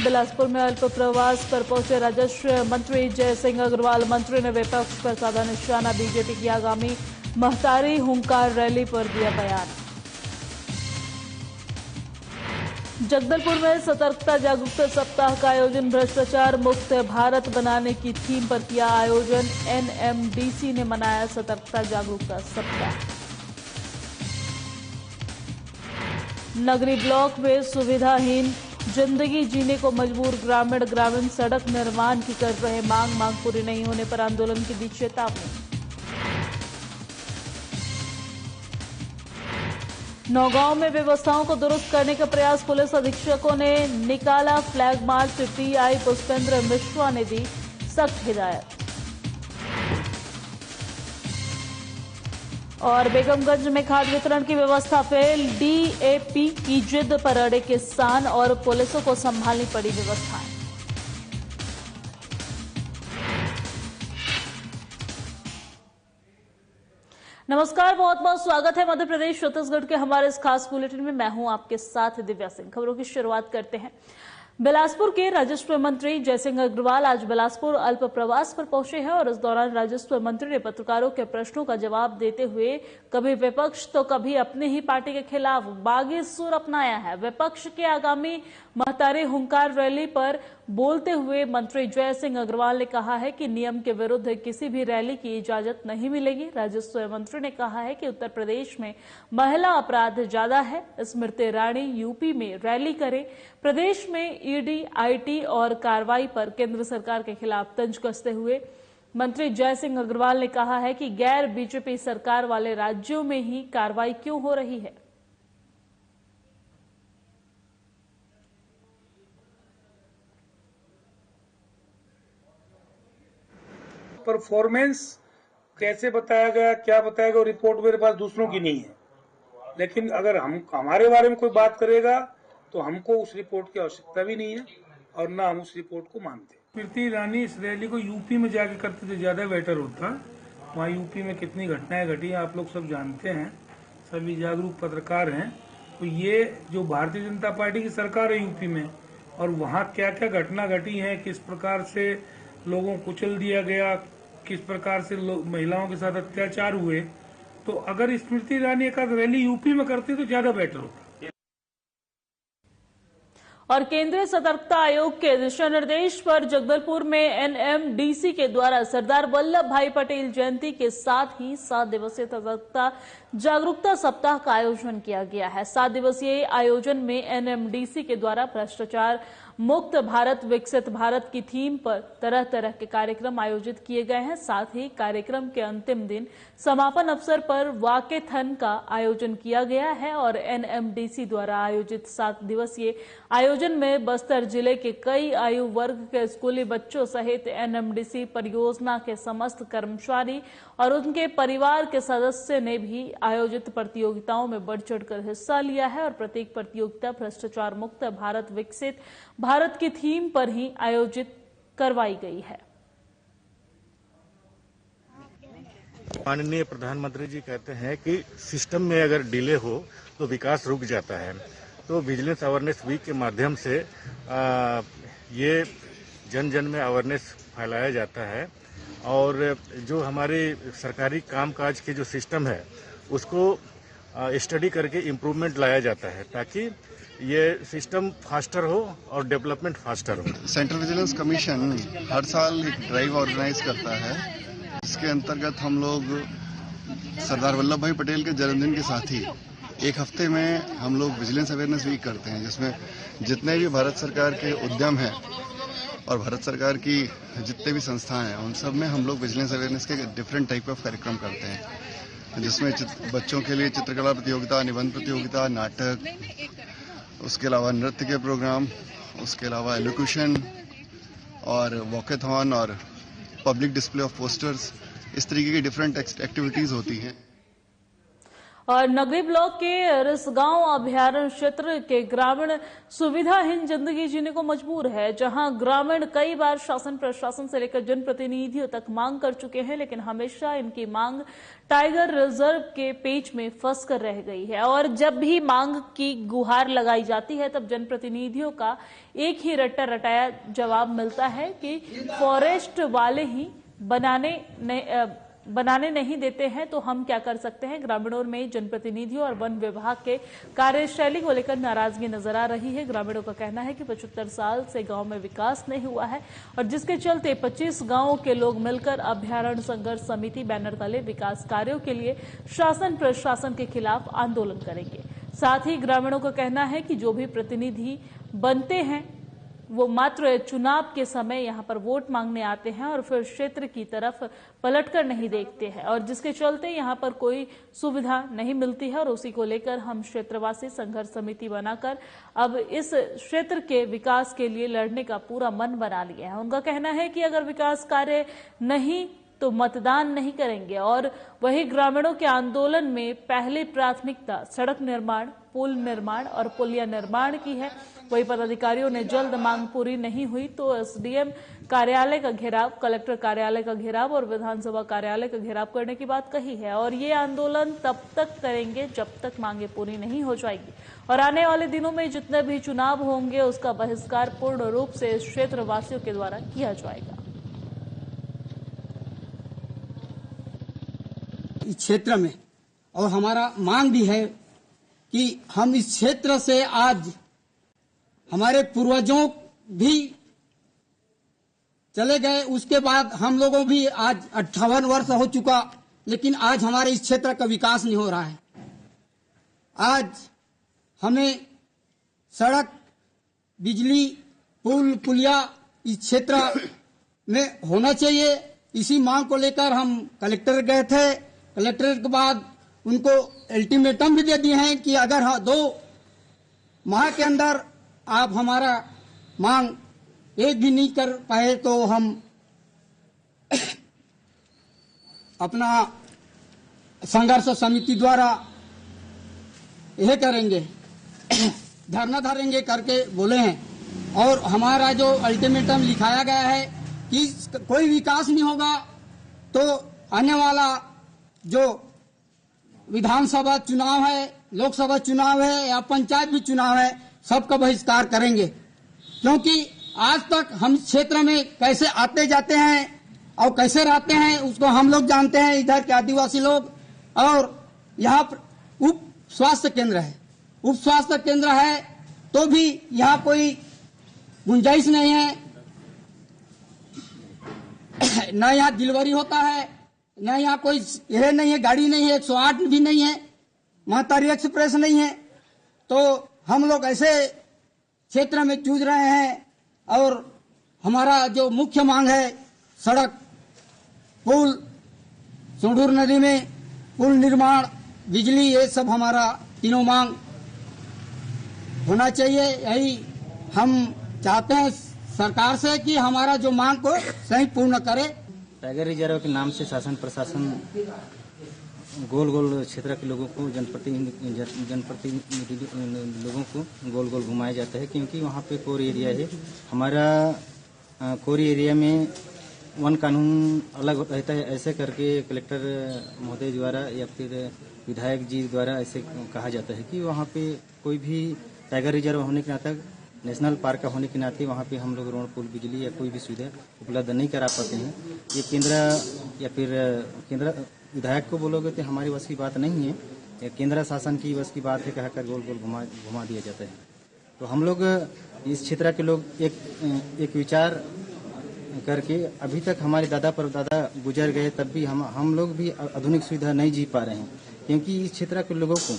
बिलासपुर में अल्प प्रवास पर पहुंचे राजस्व मंत्री जय सिंह अग्रवाल। मंत्री ने विपक्ष पर साधा निशाना। बीजेपी की आगामी महतारी हुंकार रैली पर दिया बयान। जगदलपुर में सतर्कता जागरूकता सप्ताह का आयोजन। भ्रष्टाचार मुक्त भारत बनाने की थीम पर किया आयोजन। एनएमडीसी ने मनाया सतर्कता जागरूकता सप्ताह। नगरी ब्लॉक में सुविधाहीन जिंदगी जीने को मजबूर ग्रामीण सड़क निर्माण की कर रहे मांग पूरी नहीं होने पर आंदोलन की दी चेतावनी। नौगांव में व्यवस्थाओं को दुरुस्त करने का प्रयास। पुलिस अधीक्षकों ने निकाला flag march. TI Pushpendra Mishra ने दी सख्त हिदायत। और बेगमगंज में खाद वितरण की व्यवस्था फेल। डीएपी की जिद पर अड़े किसान और पुलिसों को संभालनी पड़ी व्यवस्थाएं। नमस्कार, बहुत बहुत स्वागत है मध्य प्रदेश छत्तीसगढ़ के हमारे इस खास बुलेटिन में। मैं हूं आपके साथ दिव्या सिंह। खबरों की शुरुआत करते हैं। बिलासपुर के राजस्व मंत्री जय सिंह अग्रवाल आज बिलासपुर अल्प प्रवास पर पहुंचे हैं और इस दौरान राजस्व मंत्री ने पत्रकारों के प्रश्नों का जवाब देते हुए कभी विपक्ष तो कभी अपनी ही पार्टी के खिलाफ बागी सुर अपनाया है। विपक्ष के आगामी महतारी हुंकार रैली पर बोलते हुए मंत्री जय सिंह अग्रवाल ने कहा है कि नियम के विरुद्ध किसी भी रैली की इजाजत नहीं मिलेगी। राजस्व मंत्री ने कहा है कि उत्तर प्रदेश में महिला अपराध ज्यादा है। स्मृति ईरानी यूपी में रैली करे। प्रदेश में ईडी, आईटी और कार्रवाई पर केंद्र सरकार के खिलाफ तंज कसते हुए मंत्री जय सिंह अग्रवाल ने कहा है कि गैर बीजेपी सरकार वाले राज्यों में ही कार्रवाई क्यों हो रही है। परफॉर्मेंस कैसे बताया गया, क्या बताया गया, रिपोर्ट मेरे पास दूसरों की नहीं है। लेकिन अगर हमारे बारे में कोई बात करेगा तो हमको उस रिपोर्ट की आवश्यकता भी नहीं है और ना हम उस रिपोर्ट को मानते। स्मृति ईरानी इस रैली को यूपी में जाके करते तो ज्यादा बेटर होता। वहाँ यूपी में कितनी घटनाएं घटी हैं आप लोग सब जानते हैं, सभी जागरूक पत्रकार हैं। तो ये जो भारतीय जनता पार्टी की सरकार है यूपी में, और वहाँ क्या क्या घटना घटी है, किस प्रकार से लोगों को कुचल दिया गया, किस प्रकार से महिलाओं के साथ अत्याचार हुए, तो अगर स्मृति ईरानी एक रैली यूपी में करती तो ज्यादा बेटर होता। और केंद्रीय सतर्कता आयोग के दिशा निर्देश पर जगदलपुर में एनएमडीसी के द्वारा सरदार वल्लभ भाई पटेल जयंती के साथ ही 7 दिवसीय सतर्कता जागरूकता सप्ताह का आयोजन किया गया है। 7 दिवसीय आयोजन में एनएमडीसी के द्वारा भ्रष्टाचार मुक्त भारत विकसित भारत की थीम पर तरह तरह के कार्यक्रम आयोजित किए गए हैं। साथ ही कार्यक्रम के अंतिम दिन समापन अवसर पर वाकेथन का आयोजन किया गया है और एनएमडीसी द्वारा आयोजित 7 दिवसीय आयोजन में बस्तर जिले के कई आयु वर्ग के स्कूली बच्चों सहित एनएमडीसी परियोजना के समस्त कर्मचारी और उनके परिवार के सदस्य ने भी आयोजित प्रतियोगिताओं में बढ़ चढ़कर हिस्सा लिया है। और प्रत्येक प्रतियोगिता भ्रष्टाचार मुक्त भारत विकसित भारत की थीम पर ही आयोजित करवाई गई है। माननीय प्रधानमंत्री जी कहते हैं कि सिस्टम में अगर डिले हो तो विकास रुक जाता है। तो विजिलेंस अवेयरनेस वीक के माध्यम से ये जन जन में अवेयरनेस फैलाया जाता है और जो हमारे सरकारी कामकाज के जो सिस्टम है उसको स्टडी करके इम्प्रूवमेंट लाया जाता है ताकि ये सिस्टम फास्टर हो और डेवलपमेंट फास्टर हो। सेंट्रल विजिलेंस कमीशन हर साल एक ड्राइव ऑर्गेनाइज करता है। इसके अंतर्गत हम लोग सरदार वल्लभ भाई पटेल के जन्मदिन के साथ ही एक हफ्ते में हम लोग विजिलेंस अवेयरनेस वीक करते हैं, जिसमें जितने भी भारत सरकार के उद्यम हैं और भारत सरकार की जितने भी संस्थाएं हैं उन सब में हम लोग विजिलेंस अवेयरनेस के डिफरेंट टाइप ऑफ कार्यक्रम करते हैं, जिसमें बच्चों के लिए चित्रकला प्रतियोगिता, निबंध प्रतियोगिता, नाटक, उसके अलावा नृत्य के प्रोग्राम, उसके अलावा एलोक्यूशन और वॉकेथॉन और पब्लिक डिस्प्ले ऑफ पोस्टर्स, इस तरीके की डिफरेंट एक्टिविटीज होती हैं। और नगरी ब्लॉक के रिसगांव अभयारण्य क्षेत्र के ग्रामीण सुविधाहीन जिंदगी जीने को मजबूर है, जहां ग्रामीण कई बार शासन प्रशासन से लेकर जनप्रतिनिधियों तक मांग कर चुके हैं, लेकिन हमेशा इनकी मांग टाइगर रिजर्व के पेच में फंस कर रह गई है। और जब भी मांग की गुहार लगाई जाती है तब जनप्रतिनिधियों का एक ही रट्टा रटाया जवाब मिलता है कि फॉरेस्ट वाले ही बनाने नहीं देते हैं, तो हम क्या कर सकते हैं। ग्रामीणों में जनप्रतिनिधियों और वन विभाग के कार्यशैली को लेकर नाराजगी नजर आ रही है। ग्रामीणों का कहना है कि 75 साल से गांव में विकास नहीं हुआ है और जिसके चलते 25 गांवों के लोग मिलकर अभयारण्य संघर्ष समिति बैनर तले विकास कार्यों के लिए शासन प्रशासन के खिलाफ आंदोलन करेंगे। साथ ही ग्रामीणों का कहना है कि जो भी प्रतिनिधि बनते हैं वो मात्र चुनाव के समय यहां पर वोट मांगने आते हैं और फिर क्षेत्र की तरफ पलटकर नहीं देखते हैं, और जिसके चलते यहां पर कोई सुविधा नहीं मिलती है। और उसी को लेकर हम क्षेत्रवासी संघर्ष समिति बनाकर अब इस क्षेत्र के विकास के लिए लड़ने का पूरा मन बना लिया है। उनका कहना है कि अगर विकास कार्य नहीं तो मतदान नहीं करेंगे। और वही ग्रामीणों के आंदोलन में पहली प्राथमिकता सड़क निर्माण, पुल निर्माण और पुलिया निर्माण की है। वही पदाधिकारियों ने जल्द मांग पूरी नहीं हुई तो एसडीएम कार्यालय का घेराव, कलेक्टर कार्यालय का घेराव और विधानसभा कार्यालय का घेराव करने की बात कही है। और ये आंदोलन तब तक करेंगे जब तक मांगे पूरी नहीं हो जाएगी। और आने वाले दिनों में जितने भी चुनाव होंगे उसका बहिष्कार पूर्ण रूप से इस क्षेत्र वासियों के द्वारा किया जाएगा। इस क्षेत्र में और हमारा मांग भी है कि हम इस क्षेत्र से आज हमारे पूर्वजों भी चले गए, उसके बाद हम लोगों भी आज 58 वर्ष हो चुका, लेकिन आज हमारे इस क्षेत्र का विकास नहीं हो रहा है। आज हमें सड़क, बिजली, पुल, पुलिया इस क्षेत्र में होना चाहिए। इसी मांग को लेकर हम कलेक्टर गए थे। कलेक्टर के बाद उनको अल्टीमेटम भी दे दिए हैं कि अगर 2 माह के अंदर आप हमारा मांग एक भी नहीं कर पाए तो हम अपना संघर्ष समिति द्वारा यह करेंगे, धरना धरेंगे करके बोले हैं। और हमारा जो अल्टीमेटम लिखाया गया है कि कोई विकास नहीं होगा तो आने वाला जो विधानसभा चुनाव है, लोकसभा चुनाव है या पंचायत भी चुनाव है, सबका बहिष्कार करेंगे। क्योंकि आज तक हम क्षेत्र में कैसे आते जाते हैं और कैसे रहते हैं उसको हम लोग जानते हैं, इधर के आदिवासी लोग। और यहाँ पर उप स्वास्थ्य केंद्र है, उप स्वास्थ्य केंद्र है तो भी यहाँ कोई गुंजाइश नहीं है, न यहाँ डिलीवरी होता है, न यहाँ कोई यह नहीं है, गाड़ी नहीं है, 108 भी नहीं है, महतारी एक्सप्रेस नहीं है। तो हम लोग ऐसे क्षेत्र में जूझ रहे हैं। और हमारा जो मुख्य मांग है सड़क, पुल, सुंडूर नदी में पुल निर्माण, बिजली, ये सब हमारा तीनों मांग होना चाहिए। यही हम चाहते हैं सरकार से कि हमारा जो मांग को सही पूर्ण करे। टाइगर रिजर्व के नाम से शासन प्रशासन गोल गोल क्षेत्र के लोगों को, जनप्रतिनिधि लोगों को गोल गोल घुमाया जाता है, क्योंकि वहाँ पे कोर एरिया है। हमारा कोर एरिया में वन कानून अलग रहता है, ऐसे करके कलेक्टर महोदय द्वारा या फिर विधायक जी द्वारा ऐसे कहा जाता है कि वहाँ पे कोई भी टाइगर रिजर्व होने के नाते, नेशनल पार्क का होने के नाते वहाँ पे हम लोग रोड, पुल, बिजली या कोई भी सुविधा उपलब्ध नहीं करा पाते हैं। ये केंद्र या फिर केंद्र विधायक को बोलोगे तो हमारी बस की बात नहीं है, ये केंद्र शासन की बस की बात है, कहकर गोल गोल घुमा दिया जाता है। तो हम लोग इस क्षेत्र के लोग एक विचार करके, अभी तक हमारे दादा परदादा गुजर गए तब भी हम लोग भी आधुनिक सुविधा नहीं जी पा रहे हैं, क्योंकि इस क्षेत्र के लोगों को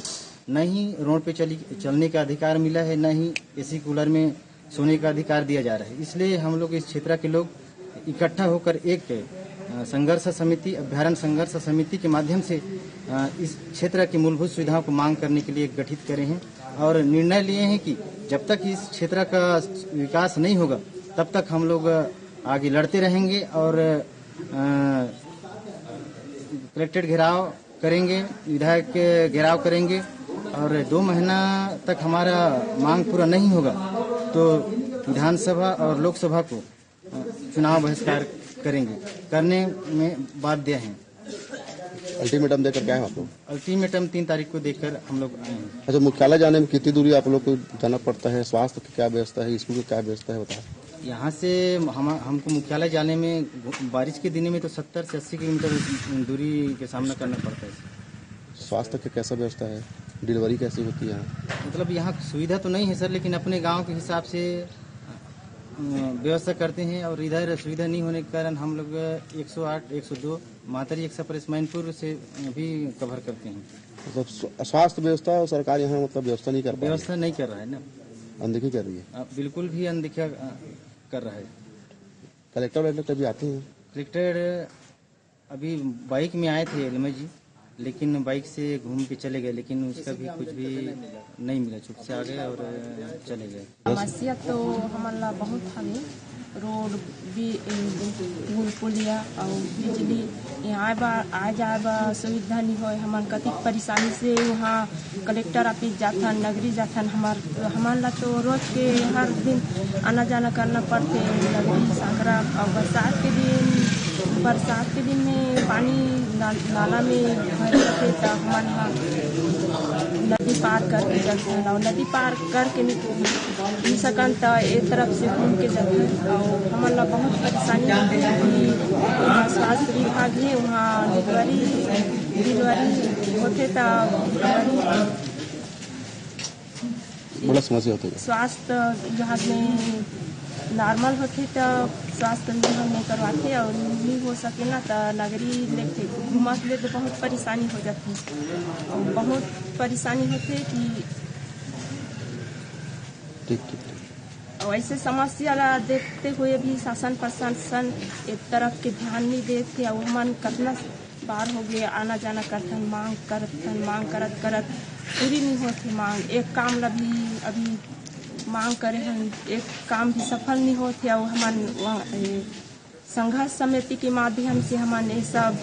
न ही रोड पे चलने का अधिकार मिला है, न ही एसी कूलर में सोने का अधिकार दिया जा रहा है। इसलिए हम लोग इस क्षेत्र के लोग इकट्ठा होकर एक संघर्ष समिति, अभयारण्य संघर्ष समिति के माध्यम से इस क्षेत्र की मूलभूत सुविधाओं को मांग करने के लिए गठित करे हैं और निर्णय लिए हैं कि जब तक इस क्षेत्र का विकास नहीं होगा तब तक हम लोग आगे लड़ते रहेंगे। और कलेक्ट्रेट घेराव, करेंगे, विधायक के घेराव करेंगे और 2 महीना तक हमारा मांग पूरा नहीं होगा तो विधानसभा और लोकसभा को चुनाव बहिष्कार करेंगे, करने में बाध्य हैं। अल्टीमेटम देकर क्या है आप लोग? अल्टीमेटम 3 तारीख को देकर हम लोग आए हैं। अच्छा, मुख्यालय जाने में कितनी दूरी आप लोग को जाना पड़ता है? स्वास्थ्य की क्या व्यवस्था है? स्कूल की क्या व्यवस्था है, बताएं। यहाँ से हमको मुख्यालय जाने में बारिश के दिन में तो 70 से 80 किलोमीटर दूरी का सामना करना पड़ता है। स्वास्थ्य की कैसा व्यवस्था है? डिलीवरी कैसी होती है यहाँ? मतलब यहाँ सुविधा तो नहीं है सर, लेकिन अपने गांव के हिसाब से व्यवस्था करते हैं और इधर सुविधा नहीं होने के कारण हम लोग 108, 102 मातरी 100 इसमाइलपुर से भी कवर करते हैं। मतलब स्वास्थ्य व्यवस्था और सरकार यहाँ मतलब व्यवस्था नहीं कर रहा है? व्यवस्था नहीं कर रहा है ना, अनदेखी कर रही है। बिल्कुल भी अनदेखा कर रहा है। कलेक्टर कभी आते हैं? कलेक्टर अभी बाइक में आए थे एलएमएस जी, लेकिन बाइक से घूम के चले गए, लेकिन उसका भी कुछ भी नहीं मिला, चुप से आ गए और चले गए। समस्या तो हमारा बहुत हमें रोड भी पुलिया और बिजली यहाँ आ जाए सुविधा नहीं हो। हमार कति परेशानी से वहाँ कलेक्टर ऑफिस जाथन, नगरी जाथन। हमारा तो रोज के हर दिन आना जाना करना पड़ते नगरी सांकरा। और बरसात के दिन में पानी नाला में भर जाते तो हमारे यहाँ नदी पार करके जाते और नदी पार करके नहीं सकन तो एक तरफ से घूम के जाते। और हमारा बहुत परेशानी होती है कि वहाँ स्वास्थ्य विभाग है, वहाँ डिलीवरी होते तो बड़ा समस्या होती है। स्वास्थ्य विभाग में नॉर्मल होते तो स्वास्थ्य विभाग में करवाते और नहीं हो सके ना तो नगरी लेते घुमा के तो बहुत परेशानी हो जाती है और बहुत परेशानी होती है कि ठीक। और ऐसे समस्या देखते हुए भी शासन प्रशासन एक तरफ के ध्यान नहीं देते और मन कितना बार हो गया आना जाना करतन मांग करत पूरी नहीं होती मांग। एक काम अभी मांग करे हैं, एक काम भी सफल नहीं होते और हमारे संघर्ष समिति के माध्यम से हमने सब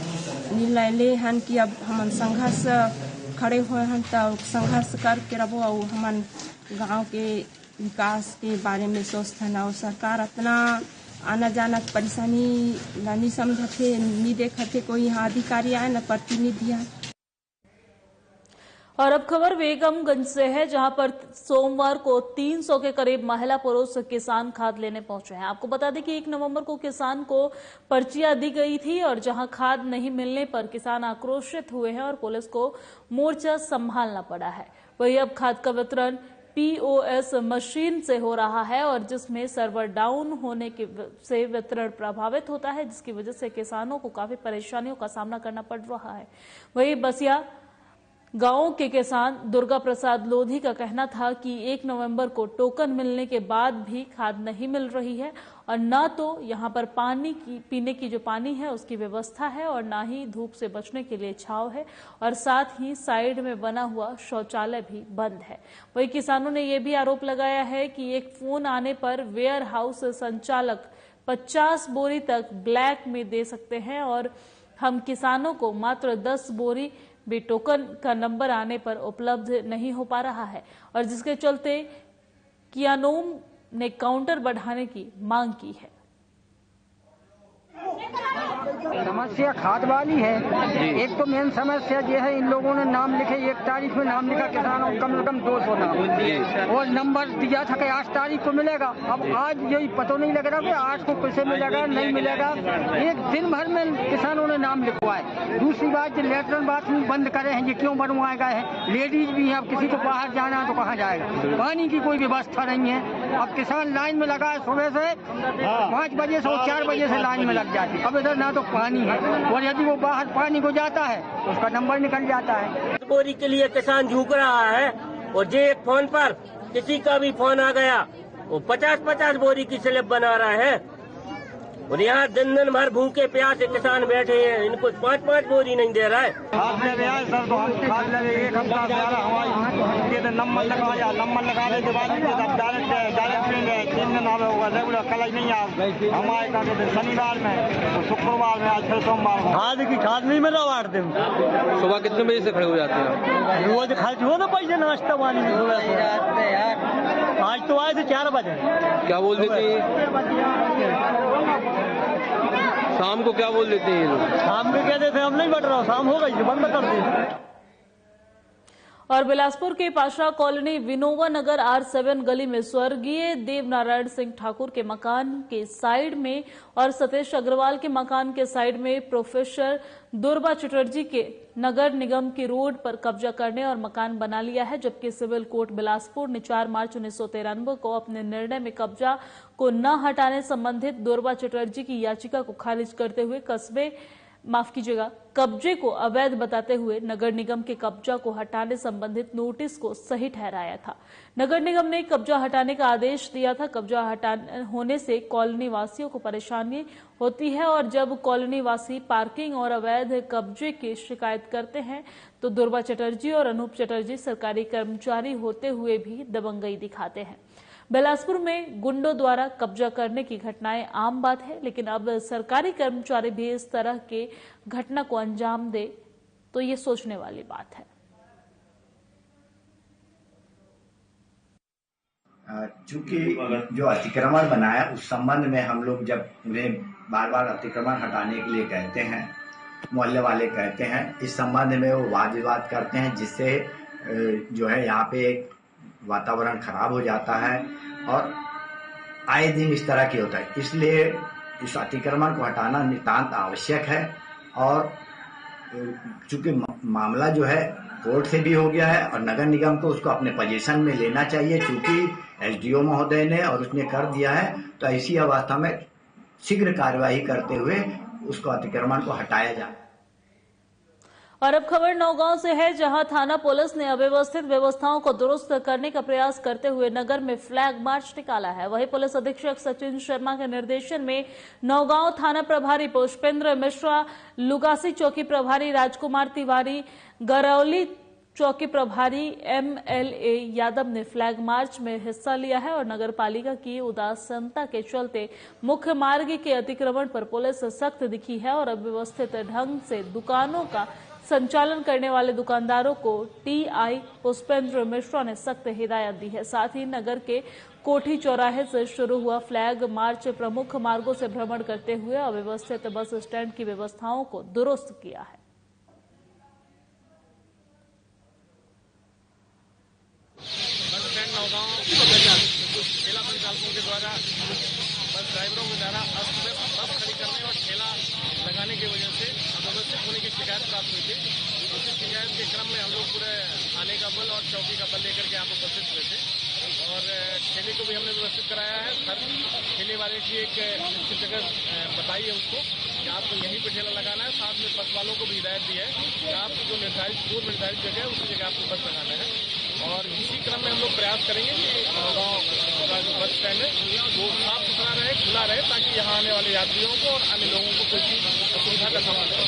निर्णय ले हैं कि अब हम संघर्ष खड़े हुए हैं तो संघर्ष करके रहो और हम गांव के विकास के बारे में सोचते हैं। और सरकार इतना आना जाना परेशानी नहीं समझते, नहीं देखते, कोई यहाँ अधिकारी आए न प्रतिनिधि आए। और अब खबर बेगमगंज से है, जहां पर सोमवार को 300 के करीब महिला पुरुष किसान खाद लेने पहुंचे हैं। आपको बता दें कि 1 नवंबर को किसान को पर्चियां दी गई थी और जहां खाद नहीं मिलने पर किसान आक्रोशित हुए हैं और पुलिस को मोर्चा संभालना पड़ा है। वहीं अब खाद का वितरण POS मशीन से हो रहा है और जिसमें सर्वर डाउन होने से वितरण प्रभावित होता है, जिसकी वजह से किसानों को काफी परेशानियों का सामना करना पड़ रहा है। वहीं बसिया गांव के किसान दुर्गा प्रसाद लोधी का कहना था कि 1 नवंबर को टोकन मिलने के बाद भी खाद नहीं मिल रही है और न तो यहां पर पीने की जो पानी है उसकी व्यवस्था है और ना ही धूप से बचने के लिए छांव है और साथ ही साइड में बना हुआ शौचालय भी बंद है। वहीं किसानों ने यह भी आरोप लगाया है कि एक फोन आने पर वेयर हाउस संचालक 50 बोरी तक ब्लैक में दे सकते हैं और हम किसानों को मात्र 10 बोरी भी टोकन का नंबर आने पर उपलब्ध नहीं हो पा रहा है और जिसके चलते कियानोम ने काउंटर बढ़ाने की मांग की है। समस्या खाद वाली है। एक तो मेन समस्या ये है, इन लोगों ने नाम लिखे, 1 तारीख में नाम लिखा किसानों कम से कम 200 नाम और नंबर दिया था कि 8 तारीख को मिलेगा। अब आज यही पता नहीं लग रहा कि 8 को कैसे मिलेगा नहीं मिलेगा। एक दिन भर में किसानों ने नाम लिखवाए। दूसरी बात, जो लेटरिन बाथरूम बंद करे हैं, ये क्यों बनवाए गए हैं? लेडीज भी है, अब किसी को बाहर जाना है तो कहाँ जाएगा? पानी की कोई व्यवस्था नहीं है। अब किसान लाइन में लगा है सुबह से 5 बजे से और 4 बजे से लाइन में लग जाती। अब इधर ना तो पानी है और यदि वो बाहर पानी को जाता है तो उसका नंबर निकल जाता है। बोरी के लिए किसान झुक रहा है और जे एक फोन पर किसी का भी फोन आ गया वो 50-50 बोरी की स्लिप बना रहा है और यहाँ दिन भर भूखे प्यासे किसान बैठे हैं, इनको 5-5 बोरी नहीं दे रहा है। खाद ले रहे हैं सर, तो हम खाद ले रहे 1 हफ्ता से हमारी नंबर लगा या नंबर लगाने के बाद डायरेक्ट ट्रेन 3 दिन आवे होगा रेगुलर कल ही नहीं आवे हम आए का शनिवार में तो शुक्रवार में आज फिर सोमवार में खाद की खाद नहीं मिला वार दिन सुबह कितने बजे से खड़े हो जाते हैं? रोज खर्च हो ना पैसे नाश्ता पानी में सुबह से आज तो आए थे 4 बजे। क्या बोल देते हैं शाम को? क्या बोल देते हैं ये लोग? शाम में कहते थे हम नहीं बैठ रहा शाम हो गई बंद कर दी। और बिलासपुर के पाशा कॉलोनी विनोवा नगर R7 गली में स्वर्गीय देवनारायण सिंह ठाकुर के मकान के साइड में और सतीश अग्रवाल के मकान के साइड में प्रोफेसर दुर्बा चटर्जी के नगर निगम की रोड पर कब्जा करने और मकान बना लिया है, जबकि सिविल कोर्ट बिलासपुर ने 4 मार्च 1993 को अपने निर्णय में कब्जा को न हटाने संबंधित दुर्बा चटर्जी की याचिका को खारिज करते हुए कब्जे को अवैध बताते हुए नगर निगम के कब्जा को हटाने संबंधित नोटिस को सही ठहराया था। नगर निगम ने कब्जा हटाने का आदेश दिया था। कब्जा हटाने होने से कॉलोनी वासियों को परेशानी होती है और जब कॉलोनी वासी पार्किंग और अवैध कब्जे की शिकायत करते हैं तो दुर्बा चटर्जी और अनूप चटर्जी सरकारी कर्मचारी होते हुए भी दबंगई दिखाते हैं। बिलासपुर में गुंडों द्वारा कब्जा करने की घटनाएं आम बात है, लेकिन अब सरकारी कर्मचारी भी इस तरह के घटना को अंजाम दे तो ये सोचने वाली बात है। चूंकि जो अतिक्रमण बनाया उस संबंध में हम लोग जब उन्हें बार बार अतिक्रमण हटाने के लिए कहते हैं, मोहल्ले वाले कहते हैं, इस संबंध में वो वाद विवाद करते हैं, जिससे जो है यहाँ पे एक वातावरण खराब हो जाता है और आए दिन इस तरह की होता है। इसलिए इस अतिक्रमण को हटाना नितांत आवश्यक है और चूंकि मामला जो है कोर्ट से भी हो गया है और नगर निगम को उसको अपने पोजीशन में लेना चाहिए, चूंकि एसडीओ महोदय ने और उसने कर दिया है, तो ऐसी अवस्था में शीघ्र कार्यवाही करते हुए उसको अतिक्रमण को हटाया जाए। और अब खबर नौगांव से है, जहां थाना पुलिस ने अव्यवस्थित व्यवस्थाओं को दुरुस्त करने का प्रयास करते हुए नगर में फ्लैग मार्च निकाला है। वहीं पुलिस अधीक्षक सचिन शर्मा के निर्देशन में नौगांव थाना प्रभारी पुष्पेंद्र मिश्रा, लुगासी चौकी प्रभारी राजकुमार तिवारी, गरौली चौकी प्रभारी MLA यादव ने फ्लैग मार्च में हिस्सा लिया है और नगर पालिका की उदासीनता के चलते मुख्य मार्ग के अतिक्रमण पर पुलिस सख्त दिखी है और अव्यवस्थित ढंग से दुकानों का संचालन करने वाले दुकानदारों को TI पुष्पेंद्र मिश्रा ने सख्त हिदायत दी है। साथ ही नगर के कोठी चौराहे से शुरू हुआ फ्लैग मार्च प्रमुख मार्गों से भ्रमण करते हुए अव्यवस्थित बस स्टैंड की व्यवस्थाओं को दुरुस्त किया है। ठेला संचालकों के द्वारा बस ड्राइवरों के द्वारा बस खड़ी करने और ठेला लगाने की वजह से अव्यवस्थित होने की शिकायत प्राप्त हुई थी। उसी शिकायत के क्रम में हम लोग पूरे थाने का बल और चौकी का बल लेकर के यहाँ पर उपस्थित हुए थे और ठेले को भी हमने व्यवस्थित कराया है। हर ठेले वाले की एक निश्चित जगह बताई है उसको कि आपको यहीं पर ठेला लगाना है। साथ में बस वालों को भी हिदायत दी है कि आपको जो पूर्व निर्धारित जगह है उसी जगह आपको बस लगाना है और इसी क्रम में हम लोग प्रयास करेंगे कि नौगांव का जो बस स्टैंड है वो साफ सुथरा रहे, खुला रहे, ताकि यहाँ आने वाले यात्रियों को और अन्य लोगों को कोई असुविधा का सामना हो।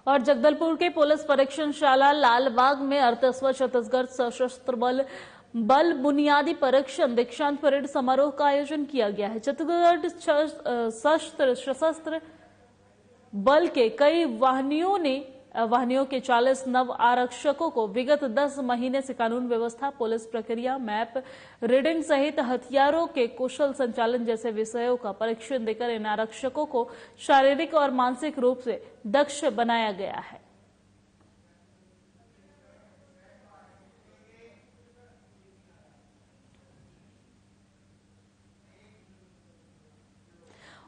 और जगदलपुर के पुलिस परीक्षणशाला लालबाग में 38वां छत्तीसगढ़ सशस्त्र बल बुनियादी परीक्षण दीक्षांत परेड समारोह का आयोजन किया गया है। छत्तीसगढ़ सशस्त्र बल के कई वाहिनियों के 40 नव आरक्षकों को विगत 10 महीने से कानून व्यवस्था, पुलिस प्रक्रिया, मैप रीडिंग सहित हथियारों के कुशल संचालन जैसे विषयों का परीक्षण देकर इन आरक्षकों को शारीरिक और मानसिक रूप से दक्ष बनाया गया है।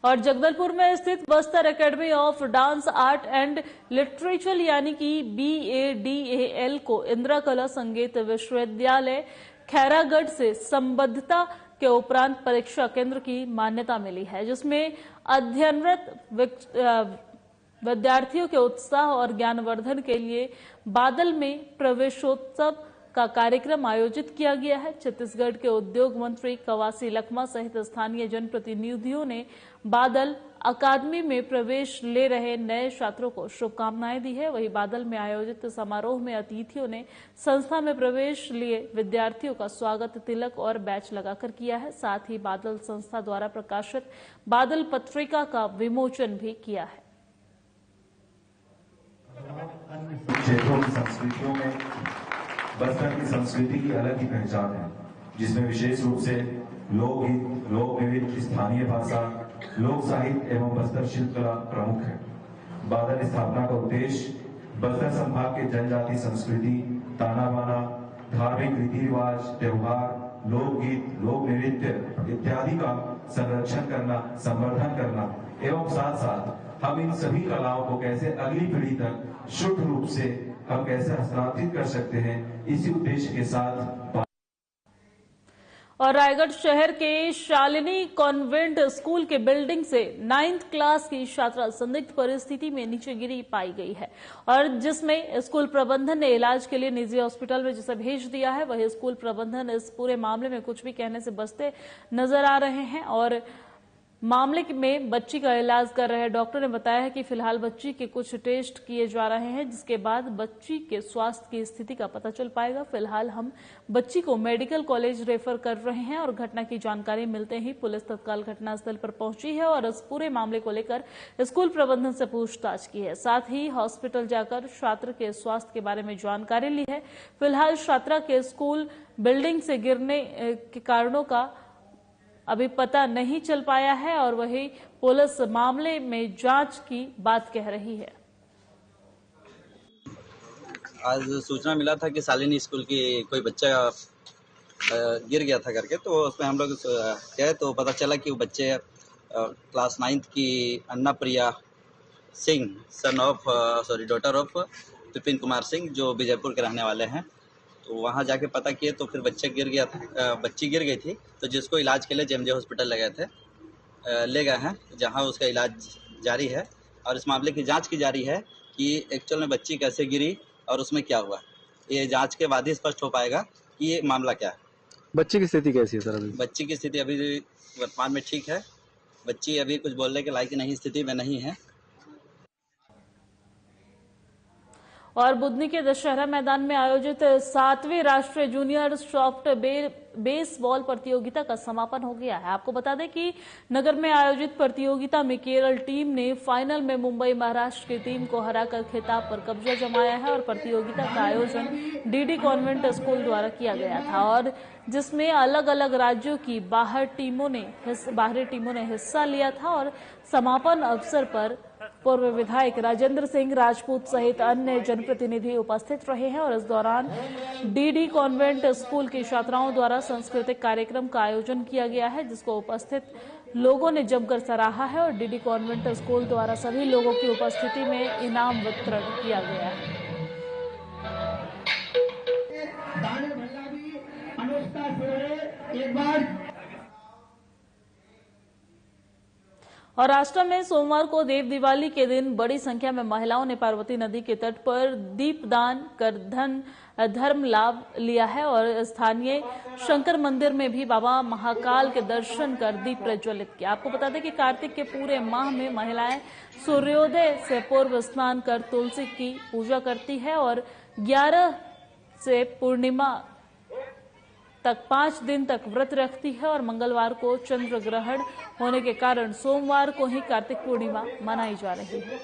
और जगदलपुर में स्थित Bastar academy of dance art and literature यानी कि BADAL को इंदिरा कला संगीत विश्वविद्यालय खैरागढ़ से संबद्धता के उपरांत परीक्षा केंद्र की मान्यता मिली है, जिसमें अध्ययनरत विद्यार्थियों के उत्साह और ज्ञानवर्धन के लिए बादल में प्रवेशोत्सव का कार्यक्रम आयोजित किया गया है। छत्तीसगढ़ के उद्योग मंत्री कवासी लखमा सहित स्थानीय जनप्रतिनिधियों ने बादल अकादमी में प्रवेश ले रहे नए छात्रों को शुभकामनाएं दी है। वहीं बादल में आयोजित समारोह में अतिथियों ने संस्था में प्रवेश लिए विद्यार्थियों का स्वागत तिलक और बैच लगाकर किया है। साथ ही बादल संस्था द्वारा प्रकाशित बादल पत्रिका का विमोचन भी किया है। क्षेत्रों की संस्कृतियों में बस्तर की संस्कृति की अलग ही पहचान है, जिसमें विशेष रूप से लोकगीत, लोक नृत्य, स्थानीय भाषा, लोक साहित्य एवं बस्तर शिल्पकला प्रमुख है। बादल स्थापना का उद्देश्य बस्तर संभाग के जनजाति संस्कृति, ताना बाना, धार्मिक रीति रिवाज, त्योहार, लोकगीत, लोक नृत्य इत्यादि का संरक्षण करना, संवर्धन करना एवं साथ साथ हम इन सभी कलाओं को कैसे अगली पीढ़ी तक शुद्ध रूप से हम कैसे हस्तांतरित कर सकते हैं, इसी उद्देश्य के साथ। और रायगढ़ शहर के शालिनी कॉन्वेंट स्कूल के बिल्डिंग से 9th क्लास की छात्रा संदिग्ध परिस्थिति में नीचे गिरी पाई गई है और जिसमें स्कूल प्रबंधन ने इलाज के लिए निजी हॉस्पिटल में जिसे भेज दिया है। वही स्कूल प्रबंधन इस पूरे मामले में कुछ भी कहने से बचते नजर आ रहे हैं और मामले में बच्ची का इलाज कर रहे डॉक्टर ने बताया है कि फिलहाल बच्ची के कुछ टेस्ट किए जा रहे हैं, जिसके बाद बच्ची के स्वास्थ्य की स्थिति का पता चल पाएगा। फिलहाल हम बच्ची को मेडिकल कॉलेज रेफर कर रहे हैं और घटना की जानकारी मिलते ही पुलिस तत्काल घटनास्थल पर पहुंची है और इस पूरे मामले को लेकर स्कूल प्रबंधन से पूछताछ की है। साथ ही हॉस्पिटल जाकर छात्र के स्वास्थ्य के बारे में जानकारी ली है। फिलहाल छात्रा के स्कूल बिल्डिंग से गिरने के कारणों का अभी पता नहीं चल पाया है और वही पुलिस मामले में जांच की बात कह रही है। आज सूचना मिला था कि शालिनी स्कूल की कोई बच्चा गिर गया था करके, तो उसमें हम लोग गए तो पता चला कि वो बच्चे क्लास 9th की अन्ना प्रिया सिंह डॉटर ऑफ विपिन कुमार सिंह जो विजयपुर के रहने वाले हैं। तो वहाँ जाके पता किए तो फिर बच्ची गिर गई थी, तो जिसको इलाज के लिए जेएमजे हॉस्पिटल ले गए हैं, जहाँ उसका इलाज जारी है और इस मामले की जांच की जा रही है कि एक्चुअल में बच्ची कैसे गिरी और उसमें क्या हुआ। ये जांच के बाद ही स्पष्ट हो पाएगा कि ये मामला क्या है। बच्ची की स्थिति कैसी है सर? अभी बच्ची की स्थिति अभी वर्तमान में ठीक है। बच्ची अभी कुछ बोलने के लायक नहीं स्थिति में नहीं है। और बुधनी के दशहरा मैदान में आयोजित 7वीं राष्ट्रीय जूनियर सॉफ्ट बेसबॉल प्रतियोगिता का समापन हो गया है। आपको बता दें कि नगर में आयोजित प्रतियोगिता में केरल टीम ने फाइनल में मुंबई महाराष्ट्र की टीम को हराकर खिताब पर कब्जा जमाया है और प्रतियोगिता का आयोजन डीडी कॉन्वेंट स्कूल द्वारा किया गया था और जिसमें अलग अलग राज्यों की बाहरी टीमों ने हिस्सा लिया था और समापन अवसर पर पूर्व विधायक राजेंद्र सिंह राजपूत सहित अन्य जनप्रतिनिधि उपस्थित रहे हैं और इस दौरान डीडी कॉन्वेंट स्कूल की छात्राओं द्वारा सांस्कृतिक कार्यक्रम का आयोजन किया गया है, जिसको उपस्थित लोगों ने जमकर सराहा है और डीडी कॉन्वेंट स्कूल द्वारा सभी लोगों की उपस्थिति में इनाम वितरण किया गया है। और राष्ट्र में सोमवार को देव दिवाली के दिन बड़ी संख्या में महिलाओं ने पार्वती नदी के तट पर दीपदान कर धर्म लाभ लिया है और स्थानीय शंकर मंदिर में भी बाबा महाकाल के दर्शन कर दीप प्रज्वलित किया। आपको बता दें कि कार्तिक के पूरे माह में महिलाएं सूर्योदय से पूर्व स्नान कर तुलसी की पूजा करती है और 11 से पूर्णिमा तक 5 दिन तक व्रत रखती है और मंगलवार को चंद्र ग्रहण होने के कारण सोमवार को ही कार्तिक पूर्णिमा मनाई जा रही है।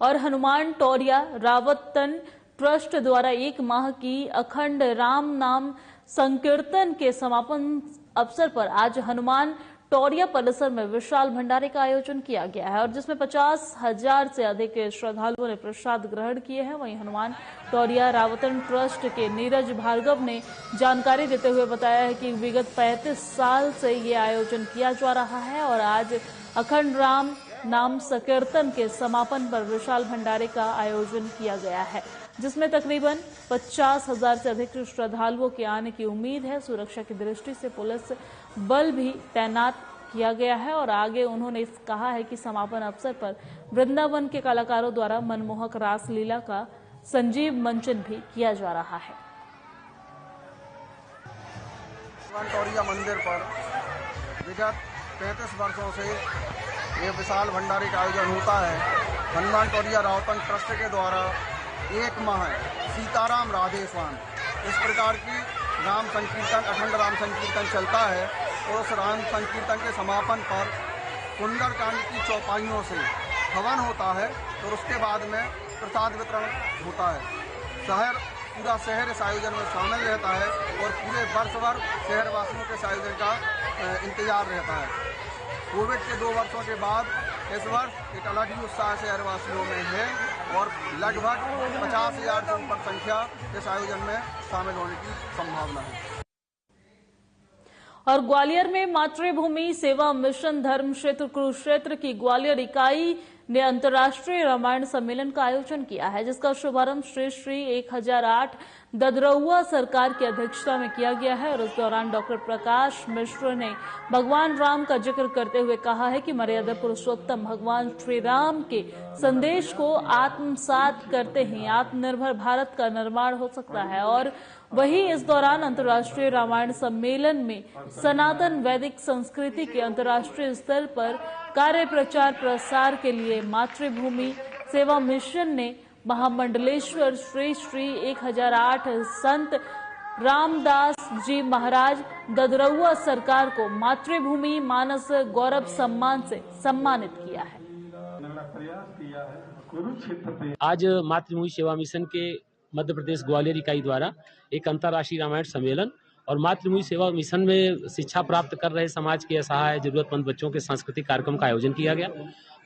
और हनुमान टोरिया रावतन ट्रस्ट द्वारा 1 माह की अखंड राम नाम संकीर्तन के समापन अवसर पर आज हनुमान टोरिया परिसर में विशाल भंडारे का आयोजन किया गया है और जिसमें 50,000 से अधिक श्रद्धालुओं ने प्रसाद ग्रहण किए हैं। वहीं हनुमान टोरिया रावतन ट्रस्ट के नीरज भार्गव ने जानकारी देते हुए बताया है कि विगत 35 साल से ये आयोजन किया जा रहा है और आज अखंड राम नाम संकीर्तन के समापन पर विशाल भंडारे का आयोजन किया गया है, जिसमें तकरीबन 50,000 से अधिक श्रद्धालुओं के आने की उम्मीद है। सुरक्षा की दृष्टि से पुलिस बल भी तैनात किया गया है और आगे उन्होंने कहा है कि समापन अवसर पर वृंदावन के कलाकारों द्वारा मनमोहक रास लीला का संजीव मंचन भी किया जा रहा है। टोरिया मंदिर पर विगत 35 वर्षों से ये विशाल भंडारे का आयोजन होता है। हनुमान टोरिया रावतन ट्रस्ट के द्वारा एक माह सीताराम राधे स्वान इस प्रकार की राम संकीर्तन, अखंड राम संकीर्तन चलता है और उस राम संकीर्तन के समापन पर सुंदरकांड की चौपाइयों से हवन होता है और उसके बाद में प्रसाद वितरण होता है। पूरा शहर इस आयोजन में शामिल रहता है और पूरे वर्ष भर शहरवासियों के इस आयोजन का इंतजार रहता है। कोविड के 2 वर्षों के बाद इस वर्ष एक अलग ही उत्साह शहरवासियों में है और लगभग 50,000 से ऊपर संख्या इस आयोजन में शामिल होने की संभावना है। और ग्वालियर में मातृभूमि सेवा मिशन धर्म क्षेत्र कुरुक्षेत्र की ग्वालियर इकाई ने अंतर्राष्ट्रीय रामायण सम्मेलन का आयोजन किया है, जिसका शुभारंभ श्री 1008 ददरौआ सरकार की अध्यक्षता में किया गया है। और इस दौरान डॉक्टर प्रकाश मिश्र ने भगवान राम का जिक्र करते हुए कहा है कि मर्यादा पुरुषोत्तम भगवान श्री राम के संदेश को आत्मसात करते ही आत्मनिर्भर भारत का निर्माण हो सकता है। और वहीं इस दौरान अंतर्राष्ट्रीय रामायण सम्मेलन में सनातन वैदिक संस्कृति के अंतर्राष्ट्रीय स्तर पर कार्य प्रचार प्रसार के लिए मातृभूमि सेवा मिशन ने महामंडलेश्वर श्री 1008 संत रामदास जी महाराज ददरौआ सरकार को मातृभूमि मानस गौरव सम्मान से सम्मानित किया है। आज मातृभूमि सेवा मिशन के मध्य प्रदेश ग्वालियर इकाई द्वारा एक अंतर्राष्ट्रीय रामायण सम्मेलन और मातृभूमि सेवा मिशन में शिक्षा प्राप्त कर रहे समाज के असहाय जरूरतमंद बच्चों के सांस्कृतिक कार्यक्रम का आयोजन किया गया।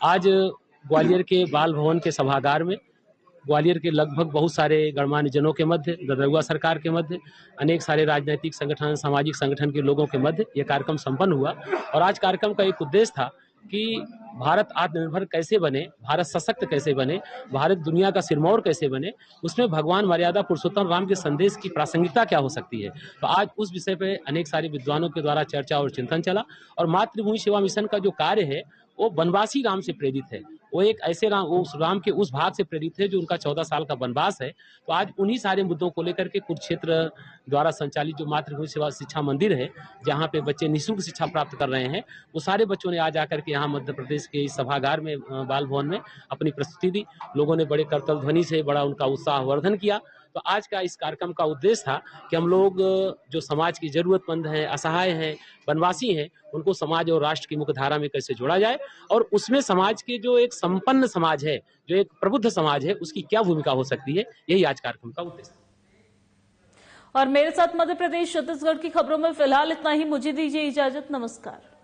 आज ग्वालियर के बाल भवन के सभागार में ग्वालियर के लगभग बहुत सारे गणमान्य जनों के मध्य, ददरौआ सरकार के मध्य, अनेक सारे राजनीतिक संगठन, सामाजिक संगठन के लोगों के मध्य यह कार्यक्रम संपन्न हुआ। और आज कार्यक्रम का एक उद्देश्य था कि भारत आत्मनिर्भर कैसे बने, भारत सशक्त कैसे बने, भारत दुनिया का सिरमौर कैसे बने, उसमें भगवान मर्यादा पुरुषोत्तम राम के संदेश की प्रासंगिकता क्या हो सकती है। तो आज उस विषय पे अनेक सारे विद्वानों के द्वारा चर्चा और चिंतन चला। और मातृभूमि सेवा मिशन का जो कार्य है वो वनवासी राम से प्रेरित है। वो एक ऐसे राम, उस राम के उस भाग से प्रेरित है जो उनका 14 साल का वनवास है। तो आज उन्हीं सारे मुद्दों को लेकर के कुरुक्षेत्र द्वारा संचालित जो मातृभूमि सेवा शिक्षा मंदिर है, जहाँ पे बच्चे निःशुल्क शिक्षा प्राप्त कर रहे हैं, वो सारे बच्चों ने आज आकर के यहाँ मध्य प्रदेश के इस सभागार में बाल भवन में अपनी प्रस्तुति दी। लोगों ने बड़े करतल ध्वनि से बड़ा उनका उत्साहवर्धन किया। तो आज का इस कार्यक्रम का उद्देश्य था कि हम लोग जो समाज की जरूरतमंद हैं, असहाय हैं, वनवासी हैं, उनको समाज और राष्ट्र की मुख्य धारा में कैसे जोड़ा जाए और उसमें समाज के जो एक संपन्न समाज है, जो एक प्रबुद्ध समाज है, उसकी क्या भूमिका हो सकती है, यही आज कार्यक्रम का उद्देश्य है। और मेरे साथ मध्य प्रदेश छत्तीसगढ़ की खबरों में फिलहाल इतना ही। मुझे दीजिए इजाजत। नमस्कार।